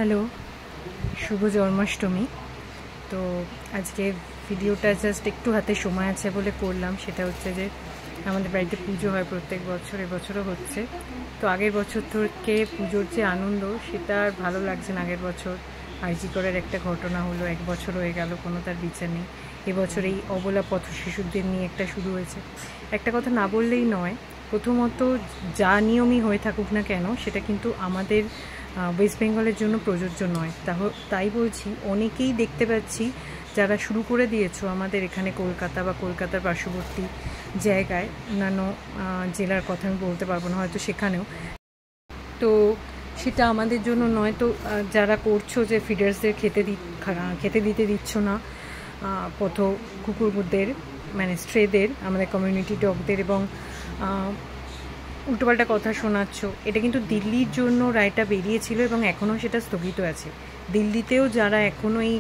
Hello, শুভ জন্মাষ্টমী। তো আজকে ভিডিওটা জাস্ট একটু হাতে সময় আছে বলে করলাম। সেটা হচ্ছে যে আমাদের বাড়িতে পুজো হয় প্রত্যেক বছর, এবছরও হচ্ছে। তো আগের বছর থেকে পুজোর যে আনন্দ সেটা আর ভালো লাগছে না। আগের বছর আরজি করার একটা ঘটনা হলো, 1 বছর হয়ে গেল, কোনো তার বিচার নেই। এবছর এই অবলা পথ শিশুদের নিয়ে একটা শুরু হয়েছে। একটা কথা না বললেই নয়, প্রথমত যা নিয়মই হয়ে থাকুক না কেন সেটা কিন্তু আমাদের ওয়েস্ট বেঙ্গলের জন্য প্রযোজ্য নয়। তাই বলছি, অনেকেই দেখতে পাচ্ছি যারা শুরু করে দিয়েছো আমাদের এখানে কলকাতা বা কলকাতার পার্শ্ববর্তী জায়গায়, অন্যান্য জেলার কথা আমি বলতে পারবো না, হয়তো সেখানেও। তো সেটা আমাদের জন্য নয়। তো যারা করছো যে ফিডার্সদের খেতে দিতে দিচ্ছ না, পথ কুকুরদের মানে স্ট্রেদের, আমাদের কমিউনিটি ডগদের, এবং উল্টোপাল্টা কথা শোনাচ্ছ, এটা কিন্তু দিল্লির জন্য রায়টা বেরিয়েছিল এবং এখনও সেটা স্থগিত আছে। দিল্লিতেও যারা এখনও এই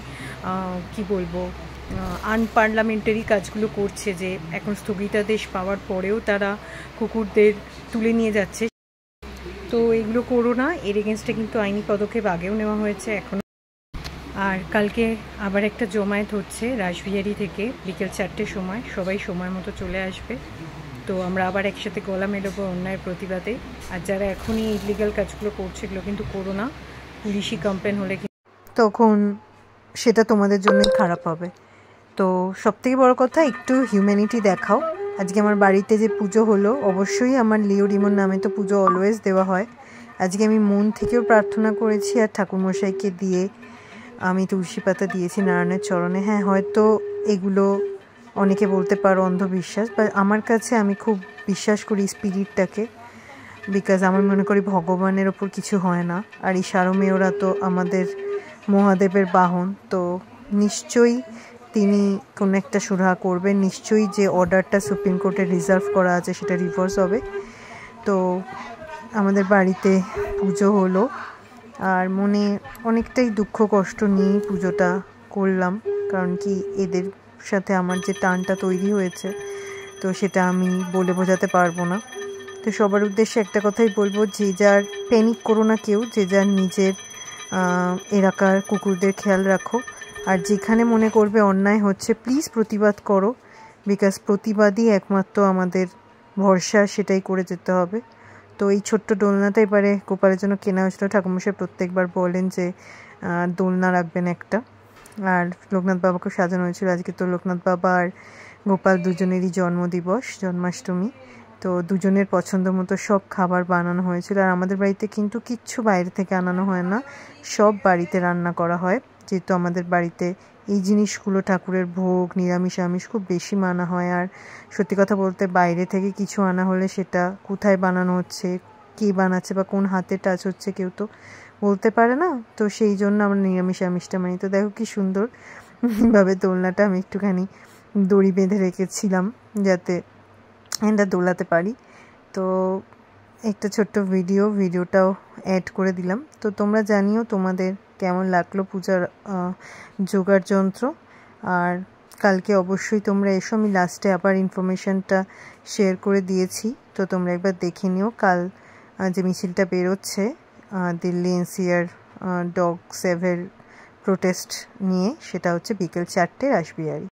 কী বলবো আনপার্লামেন্টারি কাজগুলো করছে, যে এখন স্থগিতাদেশ পাওয়ার পরেও তারা কুকুরদের তুলে নিয়ে যাচ্ছে, তো এগুলো করো না। এর এগেনস্টে কিন্তু আইনি পদক্ষেপ আগেও নেওয়া হয়েছে, এখনও। আর কালকে আবার একটা জমায়েত হচ্ছে রাসবিহারি থেকে, বিকেল 4টের সময়। সবাই সময় মতো চলে আসবে। তো আমরা আবার একসাথে গলা মেলাবো অন্যায়ের প্রতিবাদে। আর যারা এখনই ইলিগাল কাজগুলো করছে, এগুলো কিন্তু করো না। পুলিশি কমপ্লেন হলে তখন সেটা তোমাদের জন্যই খারাপ হবে। তো সবথেকে বড় কথা, একটু হিউম্যানিটি দেখাও। আজকে আমার বাড়িতে যে পুজো হলো, অবশ্যই আমার লিও রিমন নামে তো পুজো অলওয়েজ দেওয়া হয়। আজকে আমি মন থেকেও প্রার্থনা করেছি, আর ঠাকুরমশাইকে দিয়ে আমি তুলসী পাতা দিয়েছি নারায়ণের চরণে। হ্যাঁ, হয়তো এগুলো অনেকে বলতে পারো অন্ধবিশ্বাস, বা আমার কাছে আমি খুব বিশ্বাস করি স্পিরিটটাকে, বিকজ আমি মনে করি ভগবানের ওপর কিছু হয় না। আর এই সারমেয়রা তো আমাদের মহাদেবের বাহন, তো নিশ্চয়ই তিনি কোনো একটা সুরাহা করবেন। নিশ্চয়ই যে অর্ডারটা সুপ্রিম কোর্টে রিজার্ভ করা আছে সেটা রিভার্স হবে। তো আমাদের বাড়িতে পুজো হলো, আর মনে অনেকটাই দুঃখ কষ্ট নিয়েই পুজোটা করলাম। কারণ কি, এদের সাথে আমার যে টানটা তৈরি হয়েছে, তো সেটা আমি বলে বোঝাতে পারবো না। তো সবার উদ্দেশ্যে একটা কথাই বলবো, যে যার প্যানিক করো না কেউ, যে যার নিজের এলাকার কুকুরদের খেয়াল রাখো। আর যেখানে মনে করবে অন্যায় হচ্ছে, প্লিজ প্রতিবাদ করো, বিকজ প্রতিবাদই একমাত্র আমাদের ভরসা, সেটাই করে যেতে হবে। তো এই ছোট্ট দোলনাটা এবারে গোপালের জন্য কেনা হয়েছিল। ঠাকুরমশাই প্রত্যেকবার বলেন যে দোলনা রাখবেন একটা। আর লোকনাথ বাবাকে সাজানো হয়েছিল। আজকে তো লোকনাথ বাবা আর গোপাল দুজনেরই জন্মদিবস, জন্মাষ্টমী। তো দুজনের পছন্দ মতো সব খাবার বানানো হয়েছিল। আর আমাদের বাড়িতে কিন্তু কিচ্ছু বাইরে থেকে আনানো হয় না, সব বাড়িতে রান্না করা হয়। যেহেতু আমাদের বাড়িতে এই জিনিসগুলো, ঠাকুরের ভোগ, নিরামিষ আমিষ খুব বেশি মানা হয়। আর সত্যি কথা বলতে, বাইরে থেকে কিছু আনা হলে সেটা কোথায় বানানো হচ্ছে, কে বানাচ্ছে, বা কোন হাতে টাচ হচ্ছে, কেউ তো বলতে পারে না। তো সেই জন্য আমরা নিরামিষ আমিষটা মানি। তো দেখো কি সুন্দরভাবে দোলনাটা আমি একটুখানি দড়ি বেঁধে রেখেছিলাম যাতে এটা দোলাতে পারি। তো একটা ছোট্ট ভিডিওটাও অ্যাড করে দিলাম। তো তোমরা জানিও তোমাদের কেমন লাগলো পূজার জোগাড় যন্ত্র। আর কালকে অবশ্যই তোমরা এসো, আমি লাস্টে আবার ইনফরমেশনটা শেয়ার করে দিয়েছি, তো তোমরা একবার দেখে নিও। কাল যে মিছিলটা বেরোচ্ছে দিল্লি এনসিআর ডগ সেভের প্রোটেস্ট নিয়ে, সেটা হচ্ছে বিকেল 4টে রাসবিহারি।